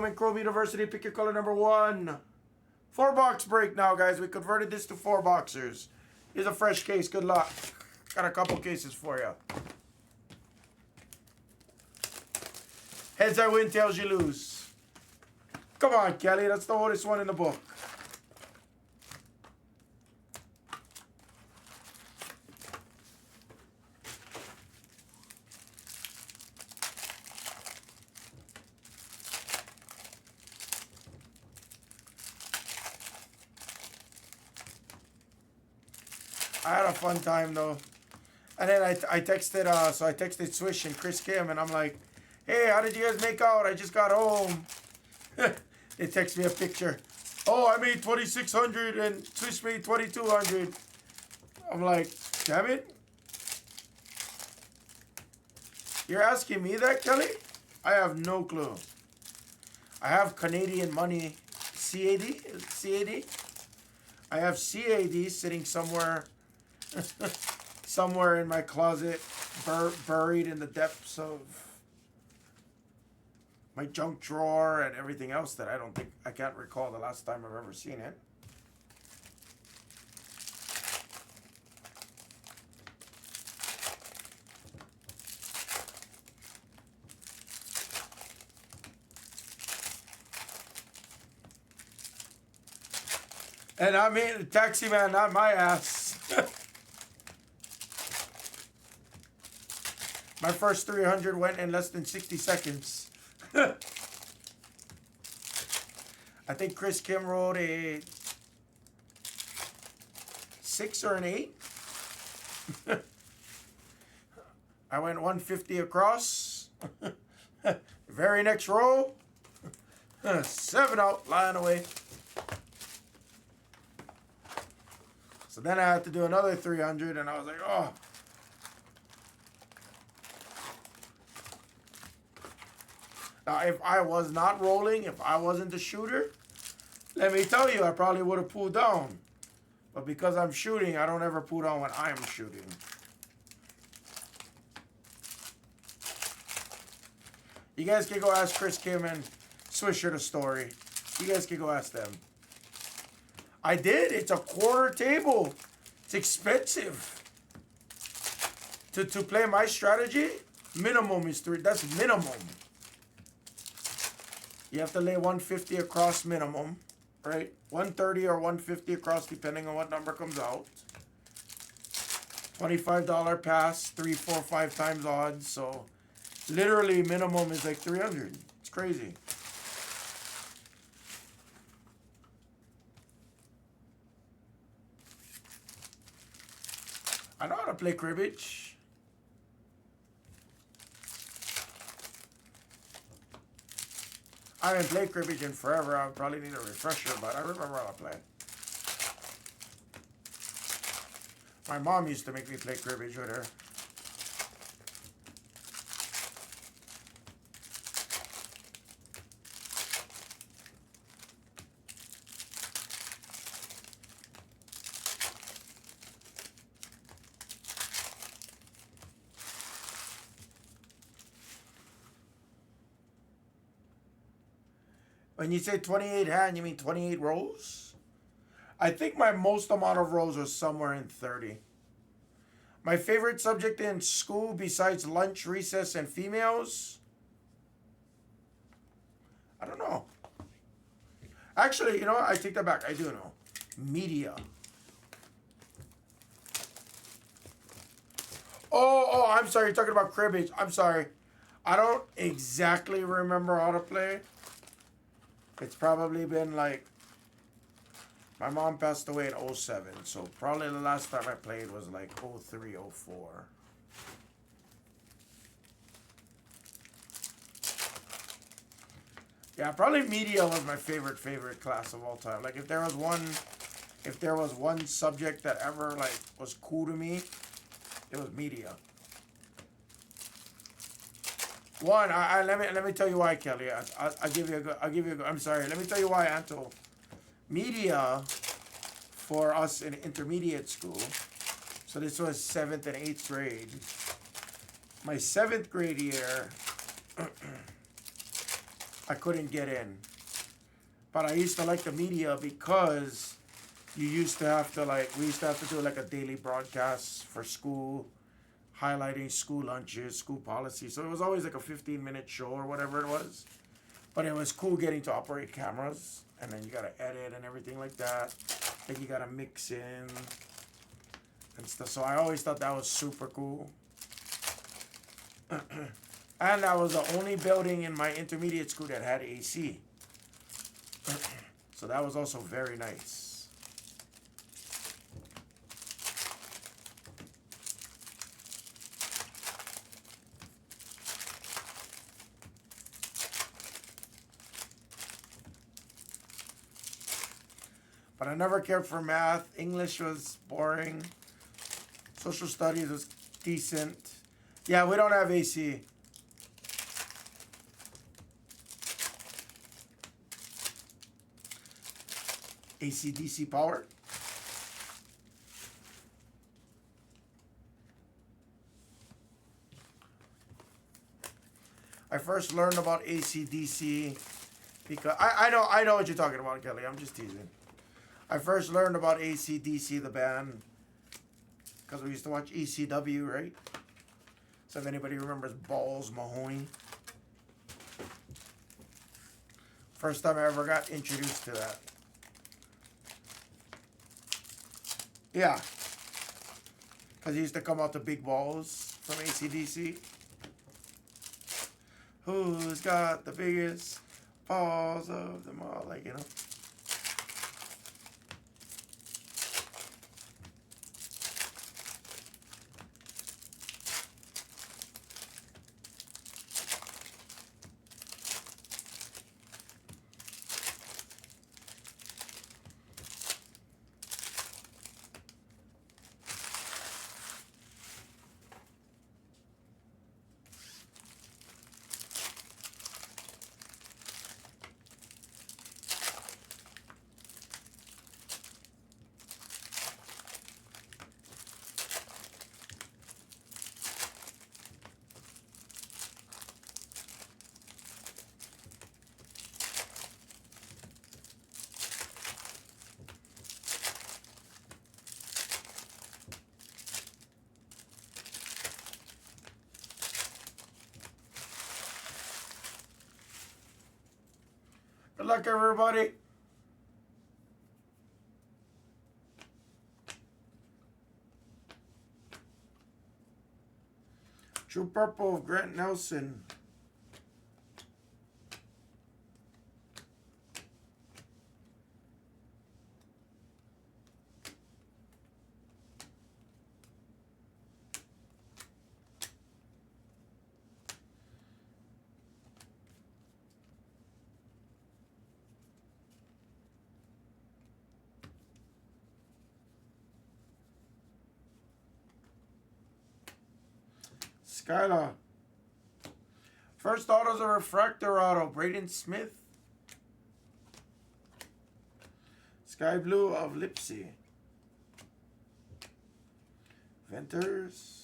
Bowman Chrome University. Pick your color number 1. 4-box break now, guys. We converted this to 4 boxers. Here's a fresh case. Good luck. Got a couple cases for you. Heads I win, tails you lose. Come on, Kelly. That's the oldest one in the book. I had a fun time though. And then I texted I texted Swish and Chris Kim and I'm like, hey, how did you guys make out? I just got home. They text me a picture. Oh, I made 2,600 and Swish made 2,200. I'm like, damn it. You're asking me that, Kelly? I have no clue. I have Canadian money, CAD? CAD? I have CAD sitting somewhere somewhere in my closet, buried in the depths of my junk drawer and everything else that I can't recall the last time I've ever seen it. And I mean, taxi man, not my ass. My first 300 went in less than 60 seconds. I think Chris Kim wrote a 6 or an 8. I went 150 across. Very next row. 7 out, lying away. So then I had to do another 300, and I was like, oh. Now, if I was not rolling, if I wasn't the shooter, let me tell you, I probably would have pulled down. But because I'm shooting, I don't ever pull down when I'm shooting. You guys can go ask Chris Kim and Swisher the story. You guys can go ask them. I did. It's a quarter table. It's expensive. To play my strategy, minimum is 3. That's minimum. You have to lay 150 across minimum, right? 130 or 150 across depending on what number comes out. $25 pass, 3, 4, 5 times odds. So literally minimum is like 300. It's crazy. I know how to play cribbage. I haven't played cribbage in forever. I probably need a refresher, but I remember how to play. My mom used to make me play cribbage with her. When you say 28 hand, you mean 28 rows? I think my most amount of rows was somewhere in 30. My favorite subject in school besides lunch, recess, and females? I don't know. Actually, you know what? I take that back. I do know. Media. Oh, I'm sorry. You're talking about cribbage. I'm sorry. I don't exactly remember how to play. It's probably been like, my mom passed away in 07, so probably the last time I played was like 03, 04. Yeah, probably media was my favorite class of all time. Like if there was one subject that ever like was cool to me, it was media. One, let me tell you why, Kelly. I'll give you a good. I'm sorry. Let me tell you why, Anto. Media for us in intermediate school. So this was 7th and 8th grade. My 7th grade year, I couldn't get in. But I used to like the media because you used to have to we used to have to do like a daily broadcast for school, highlighting school lunches, school policy. So it was always like a 15-minute show or whatever it was. But it was cool getting to operate cameras. And then you got to edit and everything like that. Then you got to mix in and stuff. So I always thought that was super cool. And that was the only building in my intermediate school that had AC. So that was also very nice. But I never cared for math. English was boring. Social studies was decent. Yeah, we don't have AC. AC/DC power. I first learned about AC/DC because I know what you're talking about, Kelly. I'm just teasing. I first learned about AC/DC, the band, because we used to watch ECW, right? So if anybody remembers Balls Mahoney. First time I ever got introduced to that. Yeah. Because he used to come out to big balls from AC/DC. Who's got the biggest balls of them all? Like, you know. Good luck, everybody. True Purple of Grant Nelson. Skylar. First auto's a refractor auto. Braden Smith. Sky Blue of Lipsy. Venters.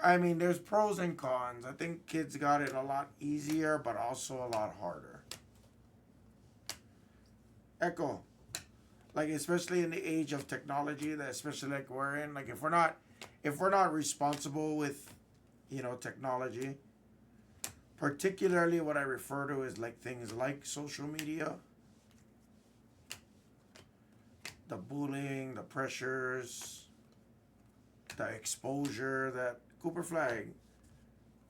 I mean, there's pros and cons. I think kids got it a lot easier, but also a lot harder. Echo. Like, especially in the age of technology, that especially like we're in, like if we're not responsible with, you know, technology, particularly what I refer to is like things like social media, the bullying, the pressures, the exposure that Cooper Flag,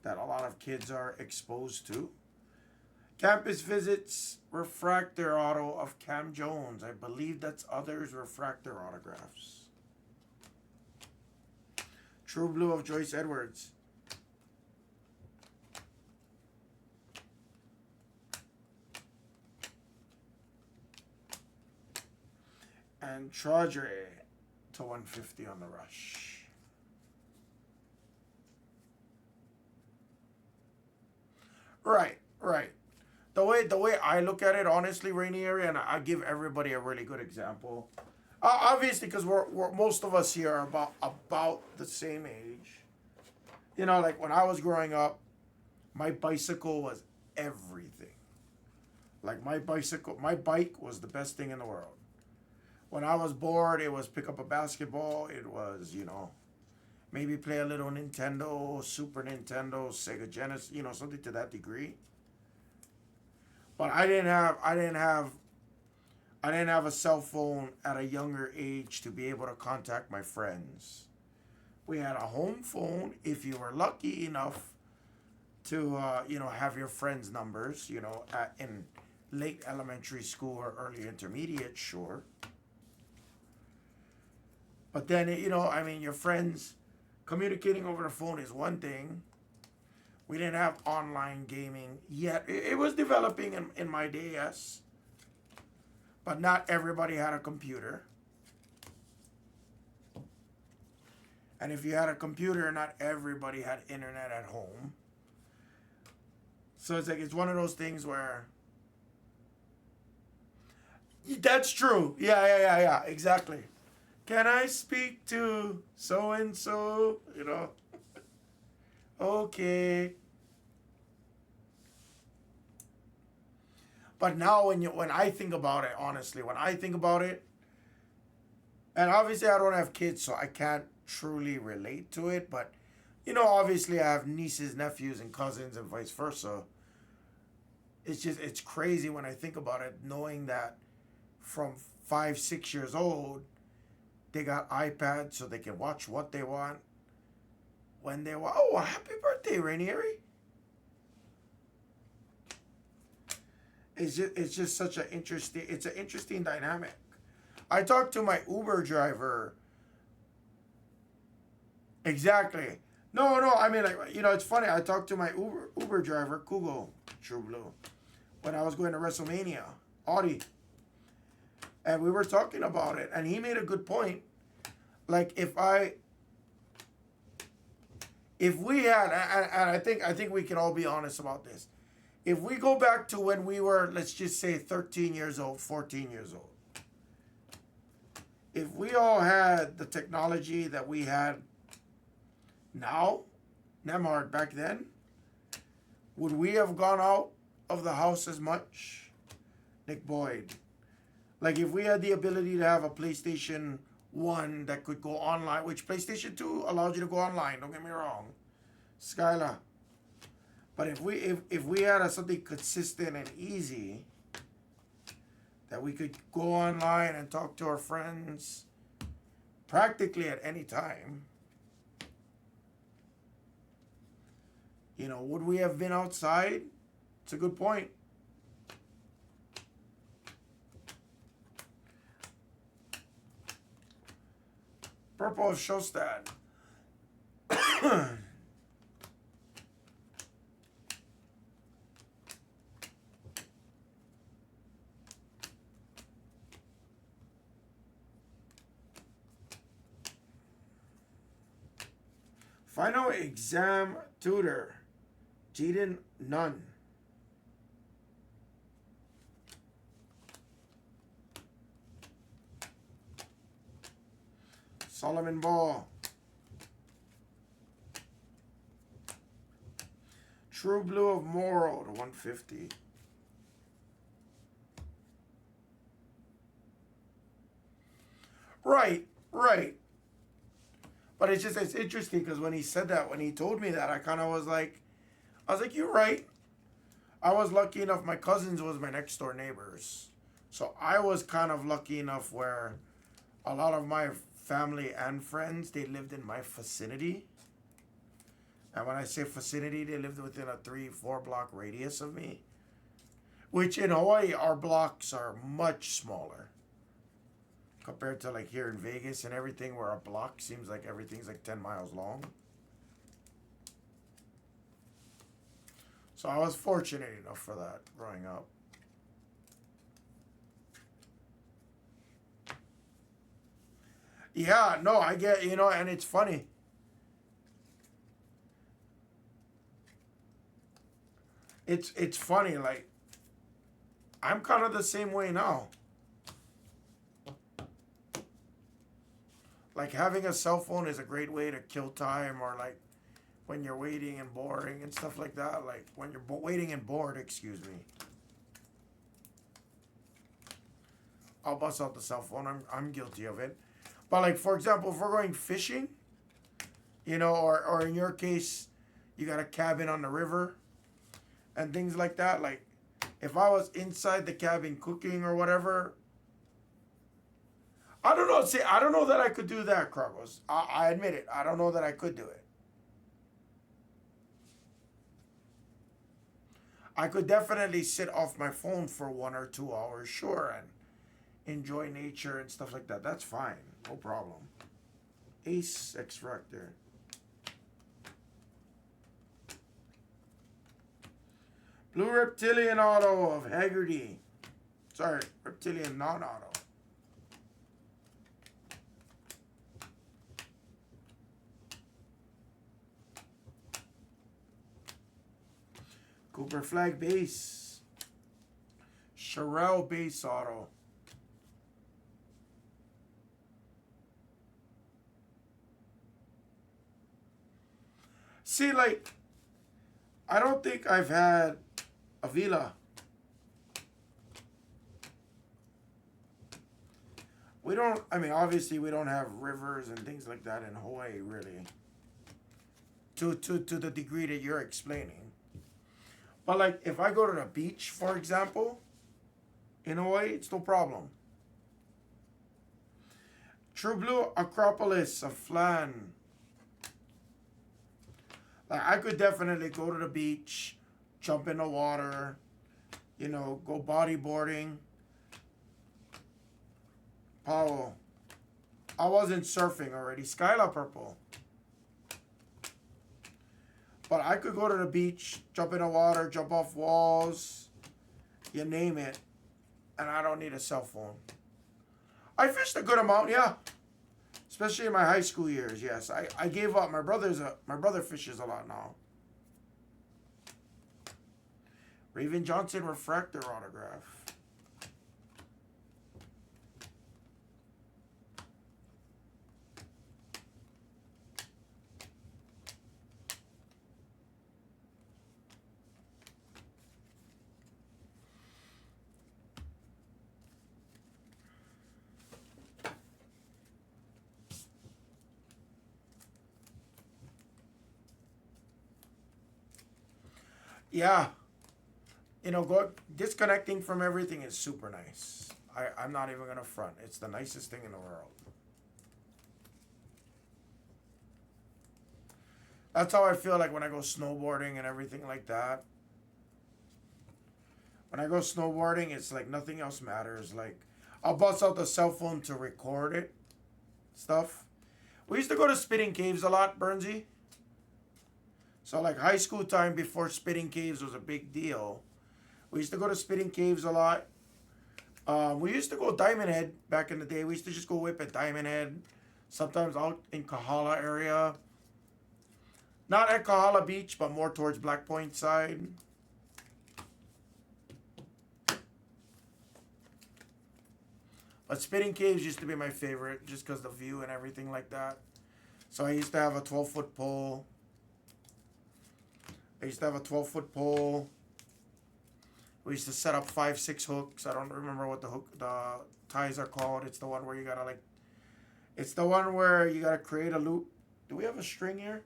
that a lot of kids are exposed to. Campus visits, refractor auto of Cam Jones. I believe that's others refractor autographs. True Blue of Joyce Edwards. And Traudre to 150 on the rush. Right. The way I look at it, honestly, Rainieri, and I give everybody a really good example. Obviously, because we're most of us here are about the same age. You know, like when I was growing up, my bicycle was everything. Like my bike was the best thing in the world. When I was bored, it was pick up a basketball. It was, maybe play a little Nintendo, Super Nintendo, Sega Genesis, something to that degree. But I didn't have a cell phone at a younger age to be able to contact my friends. We had a home phone if you were lucky enough to have your friends' numbers, in late elementary school or early intermediate, sure. But then, your friends communicating over the phone is one thing. We didn't have online gaming yet. It was developing in my day, yes. But not everybody had a computer. And if you had a computer, not everybody had internet at home. So it's one of those things where that's true. Yeah, exactly. Can I speak to so and so? Okay. But now when I think about it, honestly, when I think about it, and obviously I don't have kids, so I can't truly relate to it, but obviously I have nieces, nephews, and cousins, and vice versa. It's crazy when I think about it, knowing that from 5, 6 years old, they got iPads so they can watch what they want when they want. Oh, happy birthday, Rainieri! It's just such an interesting dynamic. I talked to my Uber driver. Exactly. No, I mean, like, it's funny. I talked to my Uber driver, Kugo, True Blue, when I was going to WrestleMania, Audi, and we were talking about it, and he made a good point. Like if we had, and I think we can all be honest about this. If we go back to when we were, let's just say, 13 years old, 14 years old, if we all had the technology that we had now, Nemhard back then, would we have gone out of the house as much? Nick Boyd. Like if we had the ability to have a PlayStation 1 that could go online, which PlayStation 2 allows you to go online, don't get me wrong. Skyla. But if we had something consistent and easy that we could go online and talk to our friends practically at any time, would we have been outside? It's a good point. Purple of Shostad. Final exam tutor. Jaden Nunn. Solomon Ball. True Blue of Morrow to 150. Right. But it's interesting because when he said that, when he told me that, I was like, you're right. I was lucky enough, my cousins was my next door neighbors. So I was kind of lucky enough where a lot of my family and friends, they lived in my vicinity. And when I say vicinity, they lived within a 3-4 block radius of me. Which in Hawaii, our blocks are much smaller. Compared to like here in Vegas and everything, where a block seems like everything's like 10 miles long. So I was fortunate enough for that growing up. Yeah, no, I get, and it's funny. It's funny, like, I'm kind of the same way now. Like having a cell phone is a great way to kill time, or like when you're waiting and boring and stuff like that. Like when you're waiting and bored, excuse me. I'll bust out the cell phone. I'm guilty of it. But like for example, if we're going fishing, you know, or in your case, you got a cabin on the river and things like that. Like if I was inside the cabin cooking or whatever, I don't know. See, I don't know that I could do that, Kragos. I admit it. I don't know that I could do it. I could definitely sit off my phone for 1 or 2 hours, sure, and enjoy nature and stuff like that. That's fine. No problem. Ace Extractor. Blue Reptilian Auto of Haggerty. Sorry, Reptilian non-auto. Cooper Flag Base. Sherelle Base Auto. See, like, I don't think I've had a Villa. We don't, I mean, obviously we don't have rivers and things like that in Hawaii, really. To the degree that you're explaining. But like, if I go to the beach, for example, in Hawaii, it's no problem. True Blue Acropolis of Flan. Like, I could definitely go to the beach, jump in the water, you know, go bodyboarding. Powell. I wasn't surfing already. Skyla Purple. But I could go to the beach, jump in the water, jump off walls, you name it, and I don't need a cell phone. I fished a good amount, yeah. Especially in my high school years, yes. I gave up. My brother fishes a lot now. Raven Johnson Refractor Autograph. Yeah. You know, disconnecting from everything is super nice. I'm not even going to front. It's the nicest thing in the world. That's how I feel like when I go snowboarding and everything like that. When I go snowboarding, it's like nothing else matters. Like, I'll bust out the cell phone to record it. Stuff. We used to go to Spitting Caves a lot, Bernsey. So like high school time before Spitting Caves was a big deal. We used to go to Spitting Caves a lot. We used to go Diamond Head back in the day. We used to just go whip at Diamond Head. Sometimes out in Kahala area. Not at Kahala Beach, but more towards Black Point side. But Spitting Caves used to be my favorite just because the view and everything like that. So I used to have a 12-foot pole. We used to set up 5-6 hooks. I don't remember what the ties are called. It's the one where you gotta create a loop. Do we have a string here?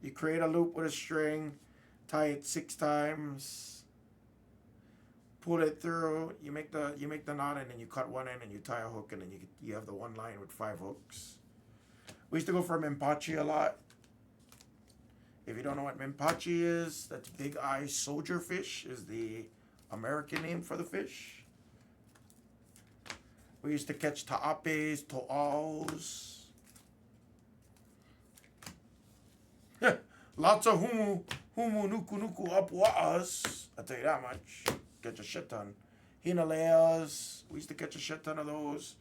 You create a loop with a string, tie it 6 times, pull it through. You make the knot, and then you cut one end and you tie a hook, and then you have the one line with 5 hooks. We used to go for Mimpachi a lot. If you don't know what Mimpachi is, that's big eye soldier fish is the American name for the fish. We used to catch ta'apes, to'aus. Lots of humu, nuku, apua'as. I'll tell you that much. Catch a shit ton. Himalayas. We used to catch a shit ton of those.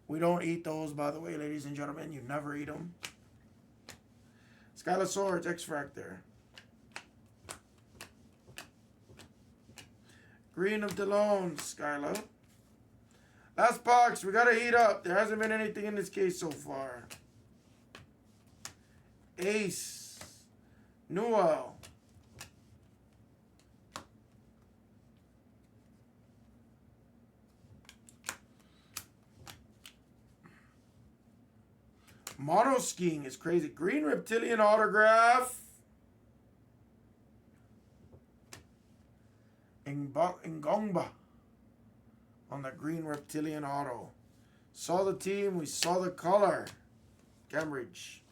We don't eat those, by the way, ladies and gentlemen. You never eat them. Skyla Swords, X-Fractor. Green of DeLone, Skyla. Last box. We gotta heat up. There hasn't been anything in this case so far. Ace. Newell. Mono skiing is crazy. Green reptilian autograph. Ngongba on the green reptilian auto. Saw the team. We saw the color. Cambridge.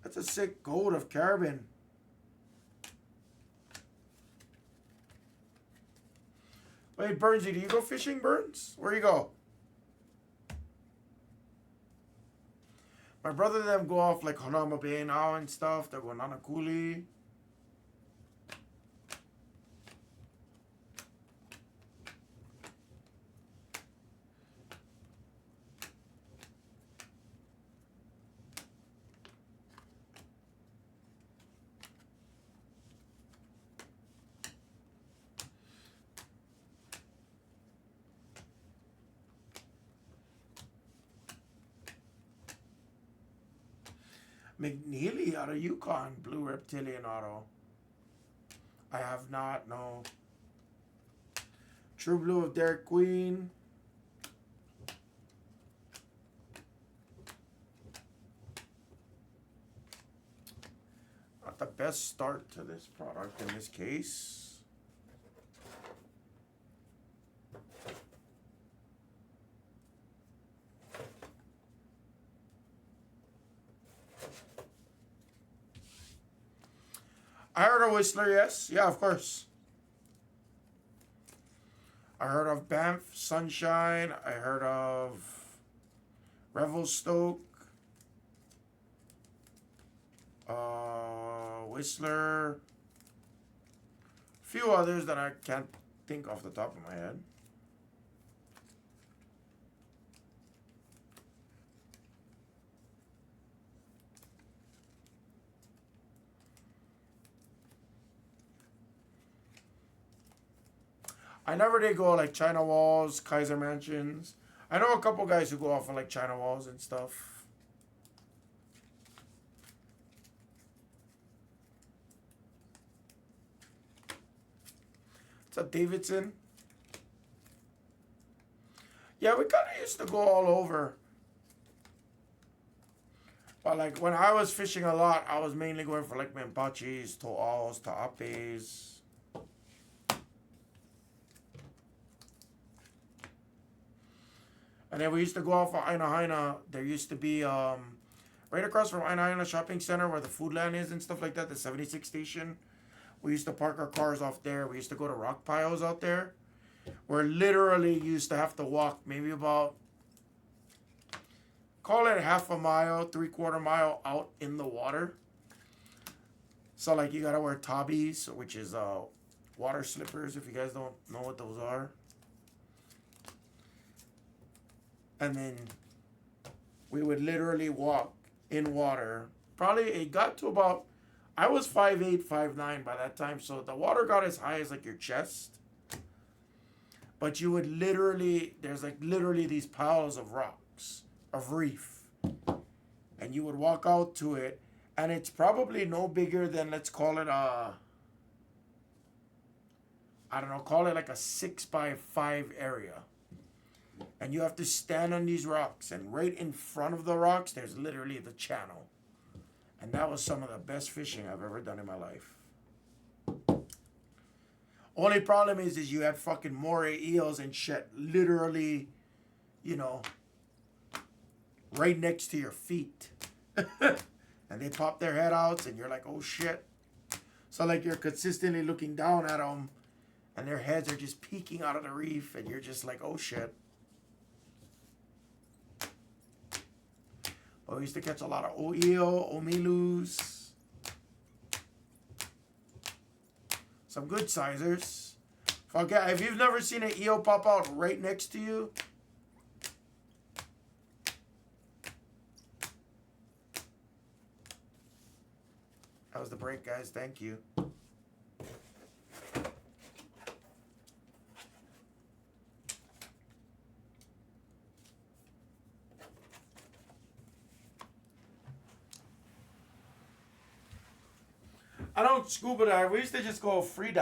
That's a sick gold of carbon. Wait, Burnsy, do you go fishing, Burns? Where you go? My brother and them go off like Hanama Bay now and stuff. They're going on a coolie. McNeely out of Yukon, blue reptilian auto. I have not, no. True blue of Derek Queen. Not the best start to this product in this case. I heard of Whistler, yes. Yeah, of course. I heard of Banff, Sunshine. I heard of Revelstoke. Whistler. A few others that I can't think off the top of my head. I never did go like China Walls, Kaiser Mansions. I know a couple guys who go off on like China Walls and stuff. What's up, Davidson? Yeah, we kind of used to go all over. But like when I was fishing a lot, I was mainly going for like Menpachis, To'als, Ta'apes. And then we used to go off of Aina Haina. There used to be right across from Aina Haina Shopping Center where the food land is and stuff like that, the 76 station. We used to park our cars off there. We used to go to rock piles out there. Where literally you used to have to walk maybe about, call it half a mile, 3/4 mile out in the water. So like you gotta wear tabis, which is water slippers if you guys don't know what those are. And then we would literally walk in water. Probably it got to about, I was 5'8", 5'9" by that time. So the water got as high as like your chest. But you would literally, there's like literally these piles of rocks, of reef. And you would walk out to it. And it's probably no bigger than, let's call it I don't know, call it like a 6x5 area. And you have to stand on these rocks. And right in front of the rocks, there's literally the channel. And that was some of the best fishing I've ever done in my life. Only problem is you had fucking moray eels and shit literally, you know, right next to your feet. And they pop their head out and you're like, oh shit. So like you're consistently looking down at them and their heads are just peeking out of the reef and you're just like, oh shit. But we used to catch a lot of O-eel, omilus. Some good sizers. If you've never seen an eel pop out right next to you, was the break, guys. Thank you. I don't scuba dive. We used to just go free dive.